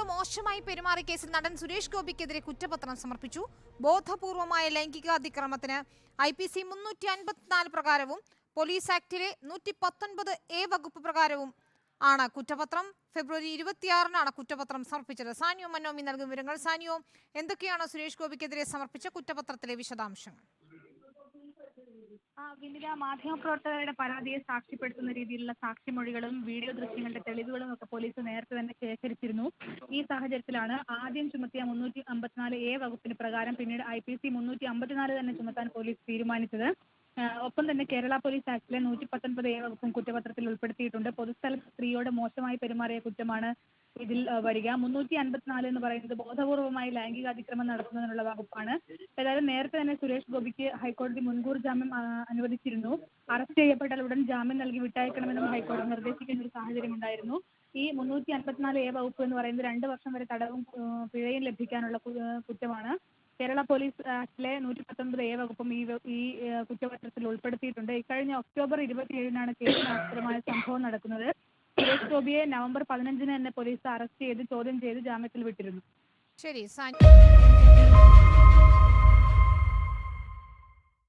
മോശമായി പെരുമാറിയ കേസിൽ നടൻ സുരേഷ് ഗോപിക്കെതിരെ കുറ്റപത്രം സമർപ്പിച്ചു. ബോധപൂർവമായ ലൈംഗികാതിക്രമത്തിന് IPC 354 പ്രകാരവും പോലീസ് ആക്ടിലെ 119A വകുപ്പ് പ്രകാരവും ആണ് കുറ്റപത്രം. ഫെബ്രുവരി 26-നാണ് കുറ്റപത്രം സമർപ്പിച്ചത്. സാനിയോ മനോമി നൽകും വിവരങ്ങൾ. സാനിയോ, എന്തൊക്കെയാണ് സുരേഷ് ഗോപിക്കെതിരെ സമർപ്പിച്ച കുറ്റപത്രത്തിലെ വിശദാംശങ്ങൾ? മാധ്യമപ്രവർത്തകരുടെ പരാതിയെ സാക്ഷ്യപ്പെടുത്തുന്ന രീതിയിലുള്ള സാക്ഷിമൊഴികളും വീഡിയോ ദൃശ്യങ്ങളുടെ തെളിവുകളും ഒക്കെ പോലീസ് നേരത്തെ തന്നെ ശേഖരിച്ചിരുന്നു. ഈ സാഹചര്യത്തിലാണ് ആദ്യം ചുമത്തിയ 354A വകുപ്പിന് പ്രകാരം പിന്നീട് IPC 354 തന്നെ ചുമത്താൻ പോലീസ് തീരുമാനിച്ചത്. ഒപ്പം തന്നെ കേരള പോലീസ് ആക്ടിലെ 119A വകുപ്പും കുറ്റപത്രത്തിൽ ഉൾപ്പെടുത്തിയിട്ടുണ്ട്. പൊതുസ്ഥലത്ത് സ്ത്രീയോട് മോശമായി പെരുമാറിയ കുറ്റമാണ് ഇതിൽ വരിക. 354 എന്ന് പറയുന്നത് ബോധപൂർവമായി ലൈംഗികാതിക്രമം നടത്തുന്നതിനുള്ള വകുപ്പാണ്. ഏതായാലും നേരത്തെ തന്നെ സുരേഷ് ഗോപിക്ക് ഹൈക്കോടതി മുൻകൂർ ജാമ്യം അനുവദിച്ചിരുന്നു. അറസ്റ്റ് ചെയ്യപ്പെട്ടാൽ ഉടൻ ജാമ്യം നൽകി വിട്ടയക്കണമെന്നും ഹൈക്കോടതി നിർദ്ദേശിക്കുന്ന ഒരു സാഹചര്യം ഉണ്ടായിരുന്നു. ഈ 354A വകുപ്പ് എന്ന് പറയുന്നത് 2 വർഷം വരെ തടവും പിഴയും ലഭിക്കാനുള്ള കുറ്റമാണ്. കേരള പോലീസ് ആക്ടിലെ 119A വകുപ്പും ഈ കുറ്റപത്രത്തിൽ ഉൾപ്പെടുത്തിയിട്ടുണ്ട്. ഇക്കഴിഞ്ഞ ഒക്ടോബർ 27-നാണ് കേസിന് ആസ്പദമായ സംഭവം നടക്കുന്നത്. സുരേഷ് ഗോപിയെ നവംബർ 15-ന് തന്നെ പോലീസ് അറസ്റ്റ് ചെയ്ത് ചോദ്യം ചെയ്ത് ജാമ്യത്തിൽ വിട്ടിരുന്നു. ശരി.